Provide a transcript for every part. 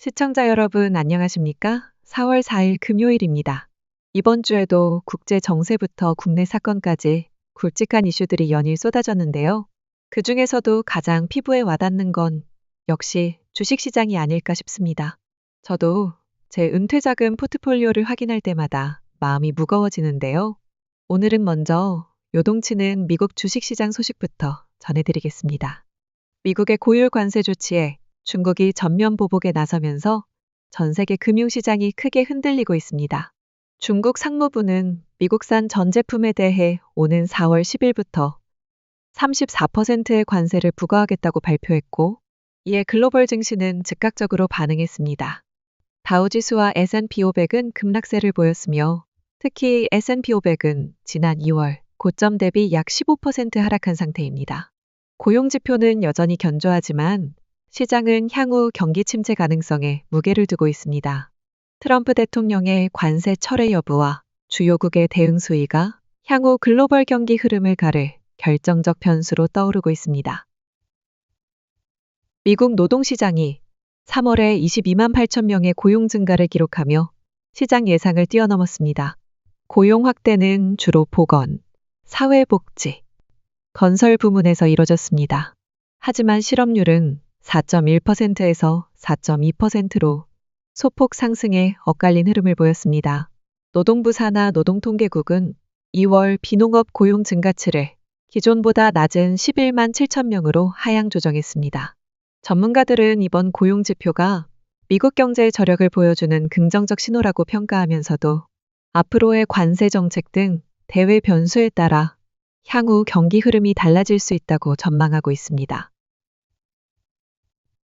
시청자 여러분 안녕하십니까? 4월 4일 금요일입니다. 이번 주에도 국제 정세부터 국내 사건까지 굵직한 이슈들이 연일 쏟아졌는데요. 그 중에서도 가장 피부에 와닿는 건 역시 주식시장이 아닐까 싶습니다. 저도 제 은퇴자금 포트폴리오를 확인할 때마다 마음이 무거워지는데요. 오늘은 먼저 요동치는 미국 주식시장 소식부터 전해드리겠습니다. 미국의 고율 관세 조치에 중국이 전면 보복에 나서면서 전 세계 금융시장이 크게 흔들리고 있습니다. 중국 상무부는 미국산 전 제품에 대해 오는 4월 10일부터 34%의 관세를 부과하겠다고 발표했고, 이에 글로벌 증시는 즉각적으로 반응했습니다. 다우지수와 S&P 500은 급락세를 보였으며, 특히 S&P 500은 지난 2월 고점 대비 약 15% 하락한 상태입니다. 고용 지표는 여전히 견조하지만 시장은 향후 경기 침체 가능성에 무게를 두고 있습니다. 트럼프 대통령의 관세 철회 여부와 주요국의 대응 수위가 향후 글로벌 경기 흐름을 가를 결정적 변수로 떠오르고 있습니다. 미국 노동시장이 3월에 22만 8천 명의 고용 증가를 기록하며 시장 예상을 뛰어넘었습니다. 고용 확대는 주로 보건, 사회복지, 건설 부문에서 이뤄졌습니다. 하지만 실업률은 4.1%에서 4.2%로 소폭 상승에 엇갈린 흐름을 보였습니다. 노동부 산하 노동통계국은 2월 비농업 고용 증가치를 기존보다 낮은 11만 7천 명으로 하향 조정했습니다. 전문가들은 이번 고용 지표가 미국 경제의 저력을 보여주는 긍정적 신호라고 평가하면서도 앞으로의 관세 정책 등 대외 변수에 따라 향후 경기 흐름이 달라질 수 있다고 전망하고 있습니다.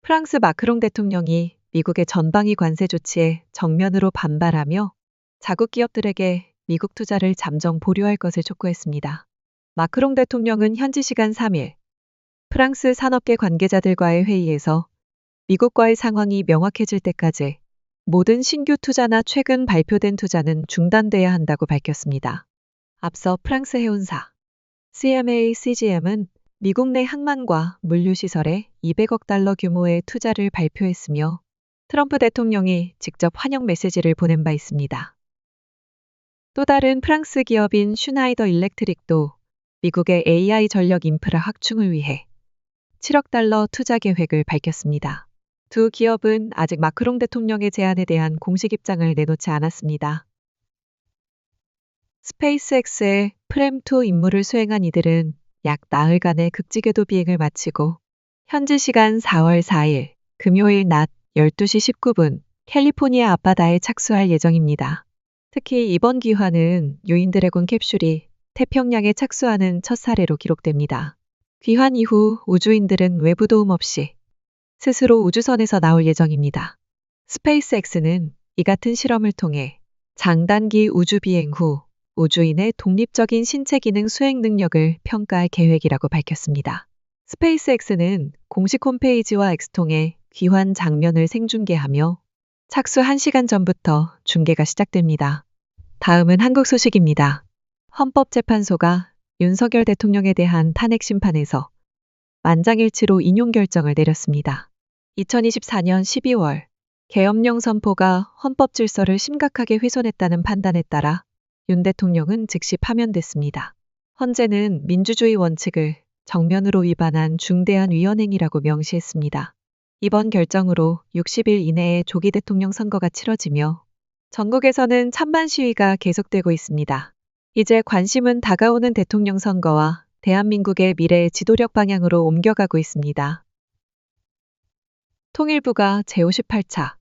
프랑스 마크롱 대통령이 미국의 전방위 관세 조치에 정면으로 반발하며 자국 기업들에게 미국 투자를 잠정 보류할 것을 촉구했습니다. 마크롱 대통령은 현지 시간 3일 프랑스 산업계 관계자들과의 회의에서 미국과의 상황이 명확해질 때까지 모든 신규 투자나 최근 발표된 투자는 중단돼야 한다고 밝혔습니다. 앞서 프랑스 해운사 CMA CGM은 미국 내 항만과 물류시설에 200억 달러 규모의 투자를 발표했으며 트럼프 대통령이 직접 환영 메시지를 보낸 바 있습니다. 또 다른 프랑스 기업인 슈나이더 일렉트릭도 미국의 AI 전력 인프라 확충을 위해 7억 달러 투자 계획을 밝혔습니다. 두 기업은 아직 마크롱 대통령의 제안에 대한 공식 입장을 내놓지 않았습니다. 스페이스X의 프렘2 임무를 수행한 이들은 약 나흘간의 극지궤도 비행을 마치고 현지 시간 4월 4일 금요일 낮 12시 19분 캘리포니아 앞바다에 착수할 예정입니다. 특히 이번 귀환은 유인 드래곤 캡슐이 태평양에 착수하는 첫 사례로 기록됩니다. 귀환 이후 우주인들은 외부 도움 없이 스스로 우주선에서 나올 예정입니다. 스페이스X는 이 같은 실험을 통해 장단기 우주 비행 후 우주인의 독립적인 신체 기능 수행 능력을 평가할 계획이라고 밝혔습니다. 스페이스X는 공식 홈페이지와 엑스통에 귀환 장면을 생중계하며 착수 1시간 전부터 중계가 시작됩니다. 다음은 한국 소식입니다. 헌법재판소가 윤석열 대통령에 대한 탄핵 심판에서 만장일치로 인용 결정을 내렸습니다. 2024년 12월 계엄령 선포가 헌법 질서를 심각하게 훼손했다는 판단에 따라 윤 대통령은 즉시 파면됐습니다. 헌재는 민주주의 원칙을 정면으로 위반한 중대한 위헌행위라고 명시했습니다. 이번 결정으로 60일 이내에 조기 대통령 선거가 치러지며 전국에서는 찬반 시위가 계속되고 있습니다. 이제 관심은 다가오는 대통령 선거와 대한민국의 미래의 지도력 방향으로 옮겨가고 있습니다. 통일부가 제58차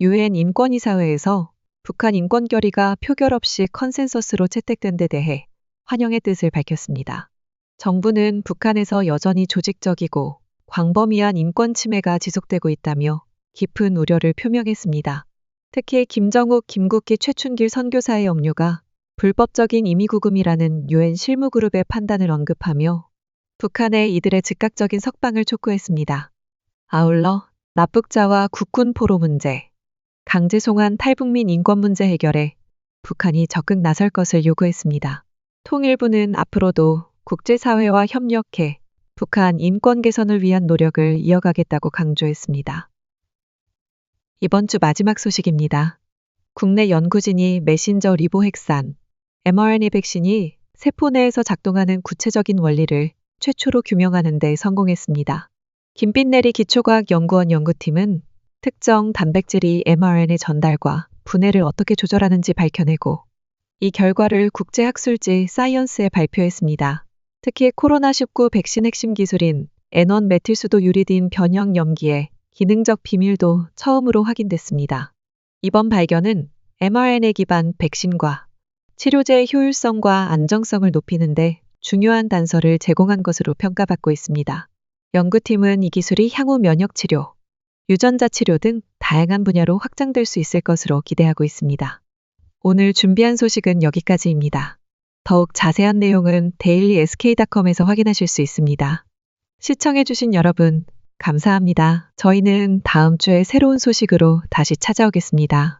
UN 인권이사회에서 북한 인권 결의가 표결 없이 컨센서스로 채택된 데 대해 환영의 뜻을 밝혔습니다. 정부는 북한에서 여전히 조직적이고 광범위한 인권 침해가 지속되고 있다며 깊은 우려를 표명했습니다. 특히 김정욱, 김국기, 최춘길 선교사의 억류가 불법적인 임의구금이라는 UN 실무그룹의 판단을 언급하며 북한의 이들의 즉각적인 석방을 촉구했습니다. 아울러 납북자와 국군 포로 문제, 강제 송환 탈북민 인권 문제 해결에 북한이 적극 나설 것을 요구했습니다. 통일부는 앞으로도 국제사회와 협력해 북한 인권 개선을 위한 노력을 이어가겠다고 강조했습니다. 이번 주 마지막 소식입니다. 국내 연구진이 메신저 리보핵산, mRNA 백신이 세포 내에서 작동하는 구체적인 원리를 최초로 규명하는 데 성공했습니다. 김빛내리 기초과학연구원 연구팀은 특정 단백질이 mRNA 전달과 분해를 어떻게 조절하는지 밝혀내고 이 결과를 국제학술지 사이언스에 발표했습니다. 특히 코로나19 백신 핵심 기술인 N1 메틸수도 유리딘 변형 염기의 기능적 비밀도 처음으로 확인됐습니다. 이번 발견은 mRNA 기반 백신과 치료제의 효율성과 안정성을 높이는 데 중요한 단서를 제공한 것으로 평가받고 있습니다. 연구팀은 이 기술이 향후 면역 치료, 유전자 치료 등 다양한 분야로 확장될 수 있을 것으로 기대하고 있습니다. 오늘 준비한 소식은 여기까지입니다. 더욱 자세한 내용은 dailysk.com에서 확인하실 수 있습니다. 시청해주신 여러분, 감사합니다. 저희는 다음 주에 새로운 소식으로 다시 찾아오겠습니다.